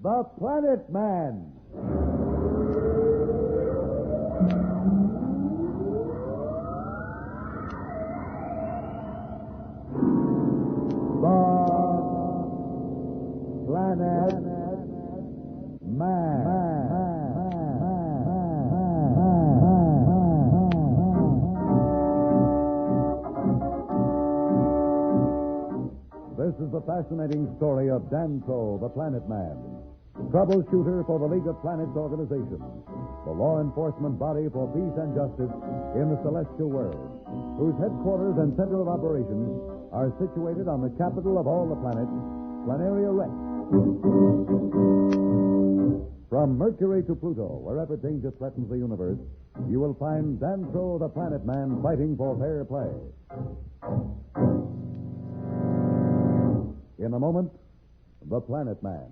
The Planet Man. The Planet Man. This is the fascinating story of Danto, the Planet Man, troubleshooter for the League of Planets organization, the law enforcement body for peace and justice in the celestial world, whose headquarters and center of operations are situated on the capital of all the planets, Planaria Rex. From Mercury to Pluto, wherever danger threatens the universe, you will find Danto, the Planet Man, fighting for fair play. In a moment, The Planet Man.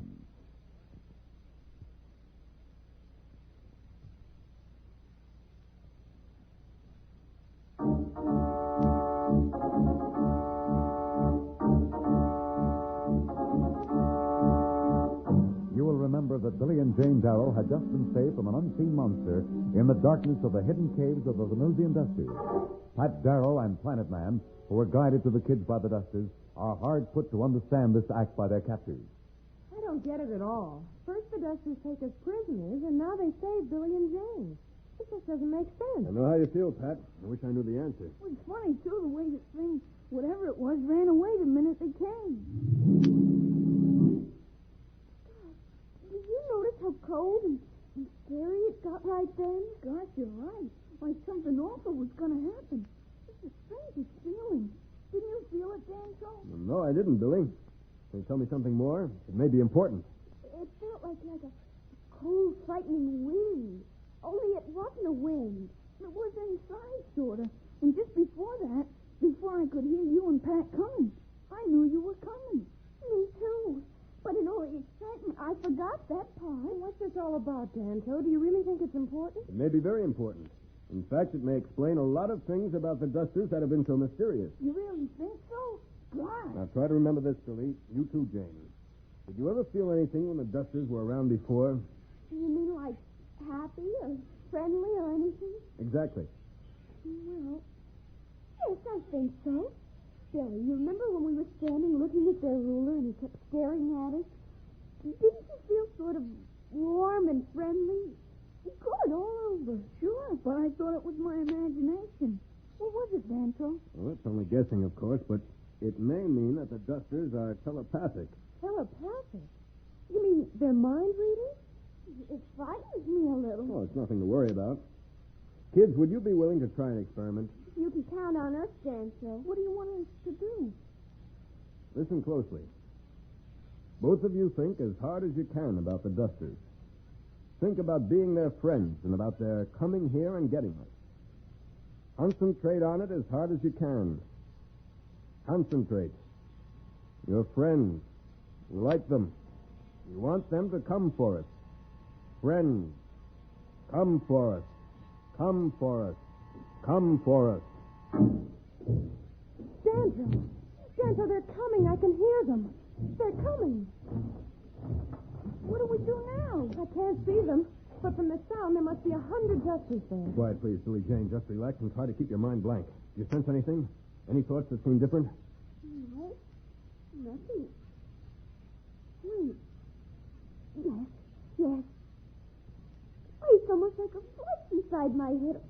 You will remember that Billy and Jane Darrow had just been saved from an unseen monster in the darkness of the hidden caves of the Venusian Dusters. Pat Darrow and Planet Man, who were guided to the kids by the Dusters, are hard put to understand this act by their captors. I don't get it at all. First the Dusters take us prisoners, and now they save Billy and Jane. It just doesn't make sense. I know how you feel, Pat. I wish I knew the answer. Well, it's funny, too, the way this thing, whatever it was, ran away the minute they came. Did you notice how cold and scary it got right then? Gosh, you're right. Like something awful was going to happen. It's the strangest feeling. Didn't you feel it, Danto? No, I didn't, Billy. Can you tell me something more? It may be important. It felt like a cold, frightening wind. Only it wasn't a wind. It was inside, sort of. And just before that, before I could hear you and Pat coming, I knew you were coming. Me too. But in all the excitement, I forgot that part. What's this all about, Danto? Do you really think it's important? It may be very important. In fact, it may explain a lot of things about the Dusters that have been so mysterious. You really think so? Gosh. Now, try to remember this, Billy. You too, Jane. Did you ever feel anything when the Dusters were around before? You mean like happy or friendly or anything? Exactly. Well, yes, I think so. Billy, you remember when we were standing looking at their ruler and he kept staring at us? Didn't you feel sort of warm and friendly? Good, all over. Sure, but I thought it was my imagination. What was it, Danto? Well, it's only guessing, of course, but it may mean that the Dusters are telepathic. Telepathic? You mean they're mind readers? It frightens me a little. Oh, it's nothing to worry about. Kids, would you be willing to try an experiment? You can count on us, Danto. What do you want us to do? Listen closely. Both of you think as hard as you can about the Dusters. Think about being their friends and about their coming here and getting us. Concentrate on it as hard as you can. Concentrate. You're friends. You like them. You want them to come for us. Friends. Come for us. Come for us. Come for us. Danto, they're coming. I can hear them. They're coming. What do we do now? I can't see them, but from the sound, there must be 100 Dusters there. Quiet, please, Billy Jane. Just relax and try to keep your mind blank. Do you sense anything? Any thoughts that seem different? No, nothing. Wait. Yes. It's almost like a voice inside my head.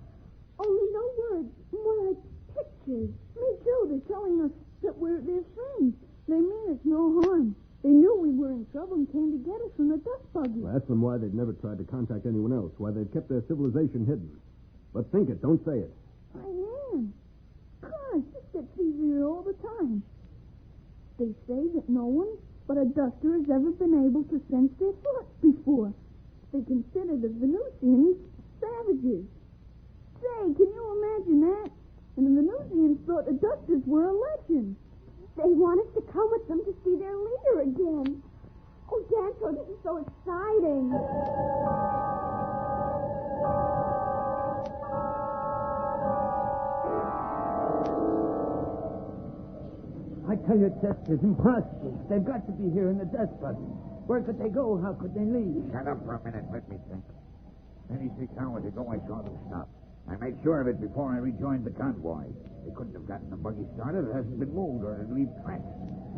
Only no words, more like pictures. Me too. They're telling us that we're their friends. They mean us no harm. They knew we were in trouble and came to get us from the dust buggy. Well, ask them why they'd never tried to contact anyone else, why they've kept their civilization hidden. But think it, don't say it. I am. Gosh, this gets easier all the time. They say that no one but a duster has ever been able to sense their thoughts before. They consider the Venusians savages. Say, can you imagine that? And the Venusians thought the dusters were a legend. They want us to come with them to see their leader again. Oh, Danto, this is so exciting. I tell you, Tess, it's impossible. They've got to be here in the dust buggy. Where could they go? How could they leave? Shut up for a minute. Let me think. 36 hours ago, I saw them stop. I made sure of it before I rejoined the convoy. They couldn't have gotten the buggy started. It hasn't been moved, or it'd leave tracks.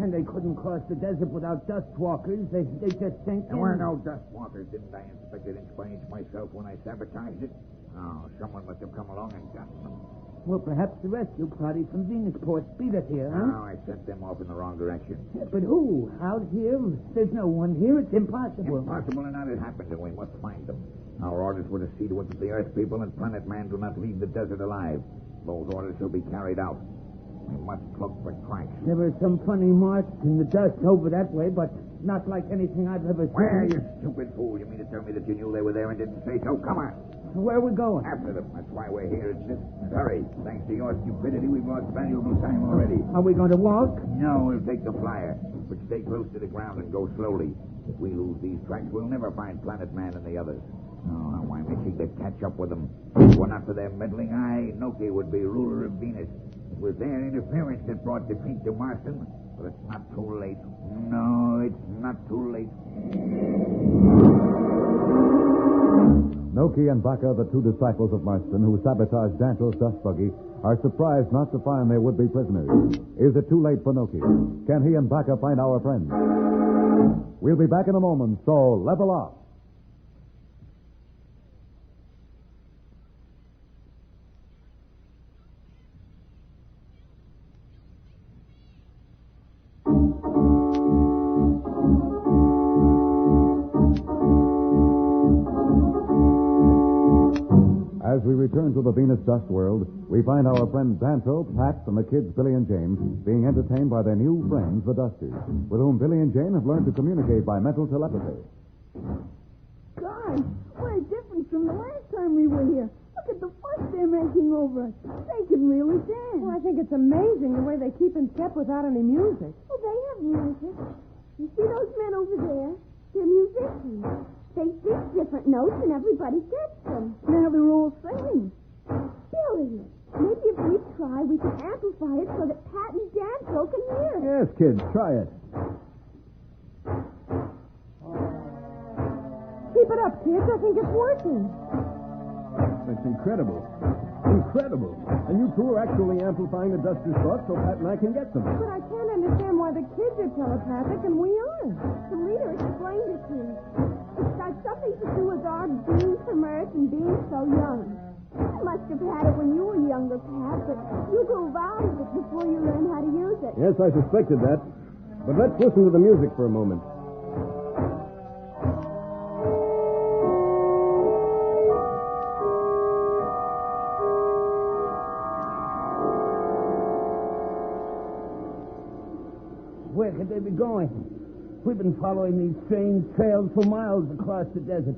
And they couldn't cross the desert without dust walkers. They just sank There in. were no dust walkers. Didn't I inspect it inch by inch myself when I sabotaged it? Oh, someone must have come along and gotten them. Well, perhaps the rescue party from Venusport beat it here, huh? Oh, I sent them off in the wrong direction. But who? Out here? There's no one here. It's impossible. Impossible or not, it happened, and we must find them. Our orders were to see to it that the Earth people and Planet Man do not leave the desert alive. Those orders shall be carried out. We must look for tracks. There were some funny marks in the dust over that way, but not like anything I've ever seen. Where, you stupid fool? You mean to tell me that you knew they were there and didn't say so? Come on. Where are we going? After them. That's why we're here, isn't it? Hurry. Thanks to your stupidity, we've lost valuable time already. Are we going to walk? No, we'll take the flyer. But stay close to the ground and go slowly. If we lose these tracks, we'll never find Planet Man and the others. Oh, how I'm itching to catch up with them. If it were not for their meddling, Noki would be ruler of Venus. It was their interference that brought defeat to Marston. But it's not too late. No, it's not too late. Noki and Baka, the two disciples of Marston who sabotaged Danto's dust buggy, are surprised not to find their would-be prisoners. Is it too late for Noki? Can he and Baka find our friends? We'll be back in a moment, so level off. As we return to the Venus dust world, we find our friend Danto, Pat, and the kids Billy and James being entertained by their new friends, the Dusters, with whom Billy and Jane have learned to communicate by mental telepathy. God, what a difference from the last time we were here. Look at the fuss they're making over us. They can really dance. Well, I think it's amazing the way they keep in step without any music. Oh, they have music. You see those men over there? They're musicians. They sing different notes and everybody gets them. Now they're all singing. Billy, maybe if we try, we can amplify it so that Pat and Danto can hear it. Yes, kids, try it. Keep it up, kids. I think it's working. That's incredible. Incredible. And you two are actually amplifying the Duster's thoughts so Pat and I can get them. But I can't understand why the kids are telepathic and we aren't. The leader explained it to us. It's got something to do with our being from Earth and being so young. You must have had it when you were younger, Pat, but you grew out of it before you learned how to use it. Yes, I suspected that. But let's listen to the music for a moment. Where could they be going? We've been following these strange trails for miles across the desert.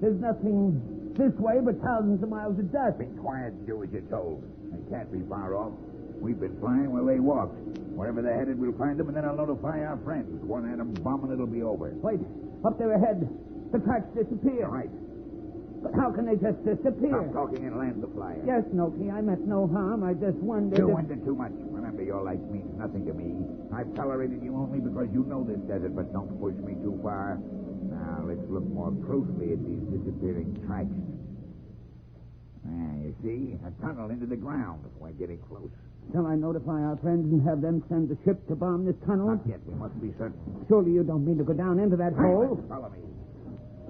There's nothing this way but thousands of miles of dust. Be quiet and do as you're told. They can't be far off. We've been flying where they walked. Wherever they're headed, we'll find them, and then I'll notify our friends. One atom bomb, and it'll be over. Wait, up there ahead. The tracks disappear. Right. But how can they just disappear? Stop talking and land the flyer. Yes, Noki, I meant no harm. I just wondered You if... wondered too much. Remember, your life means nothing to me. I've tolerated you only because you know this desert, but don't push me too far. Now, let's look more closely at these disappearing tracks. You see? A tunnel into the ground. We're getting close. Shall I notify our friends and have them send the ship to bomb this tunnel? Not yet. We must be certain. Surely you don't mean to go down into that hole? Follow me.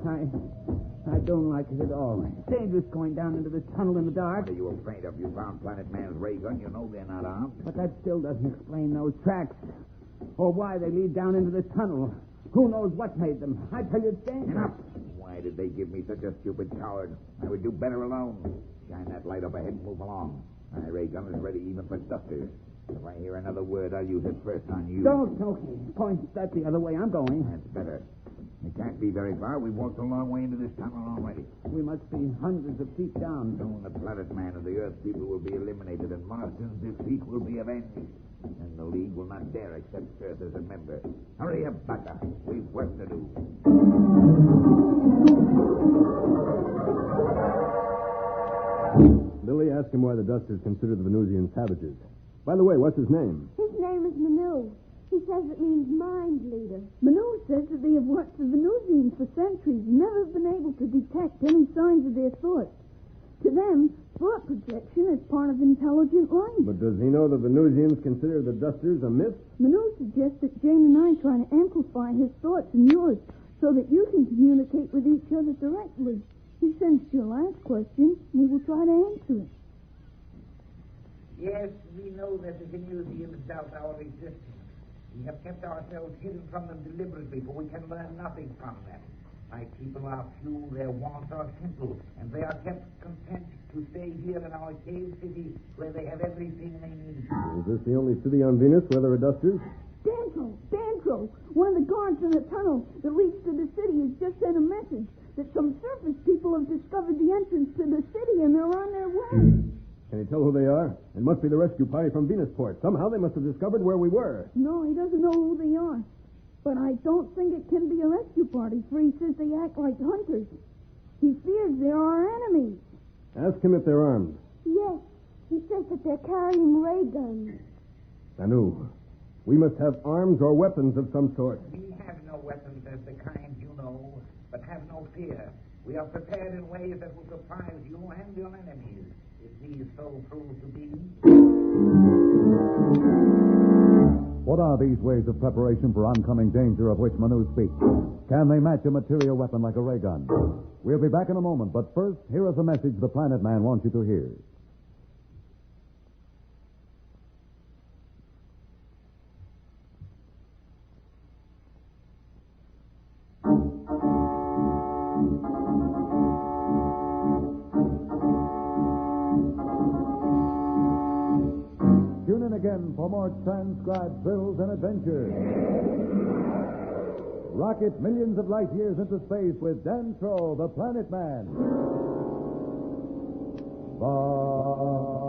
I don't like it at all. It's dangerous going down into this tunnel in the dark. What are you afraid of? You found Planet Man's ray gun. You know they're not armed. But that still doesn't explain those tracks. Or why they lead down into this tunnel. Who knows what made them? I tell you, it's dangerous. Enough. Why did they give me such a stupid coward? I would do better alone. Shine that light up ahead and move along. My ray gun is ready even for Dusters. If I hear another word, I'll use it first on you. Don't, Noki. Point that the other way. I'm going. That's better. It can't be very far. We've walked a long way into this tunnel already. We must be hundreds of feet down. Soon the Planet Man and the Earth people will be eliminated, and Marston's defeat will be avenged. And the League will not dare accept Earth as a member. Hurry up, Baka. We've work to do. Billy, ask him why the Dusters consider the Venusians savages. By the way, what's his name? His name is Manu. He's says it means mind leader. Manu says that they have watched the Venusians for centuries and never been able to detect any signs of their thoughts. To them, thought projection is part of intelligent life. But does he know the Venusians consider the Dusters a myth? Manu suggests that Jane and I try to amplify his thoughts and yours so that you can communicate with each other directly. He sensed your last question. We will try to answer it. Yes, we know that the Venusians doubt our existence. We have kept ourselves hidden from them deliberately, for we can learn nothing from them. My people are few, their wants are simple, and they are kept content to stay here in our cave city where they have everything they need. Is this the only city on Venus where there are Dusters? Dantro! One of the guards in the tunnel that leads to the city has just sent a message that some surface people have discovered the entrance to the city and they're on their way. Can you tell who they are? It must be the rescue party from Venusport. Somehow they must have discovered where we were. No, he doesn't know who they are. But I don't think it can be a rescue party, for he says they act like hunters. He fears they're our enemies. Ask him if they're armed. Yes, he says that they're carrying ray guns. Anu, we must have arms or weapons of some sort. We have no weapons as the kind you know, but have no fear. We are prepared in ways that will surprise you and your enemies, if these so prove to be. What are these ways of preparation for oncoming danger of which Manu speaks? Can they match a material weapon like a ray gun? We'll be back in a moment, but first, here is a message the Planet Man wants you to hear. Tune in again for more transcribed thrills and adventures. Rocket millions of light years into space with Dan Troll, the Planet Man. Bye.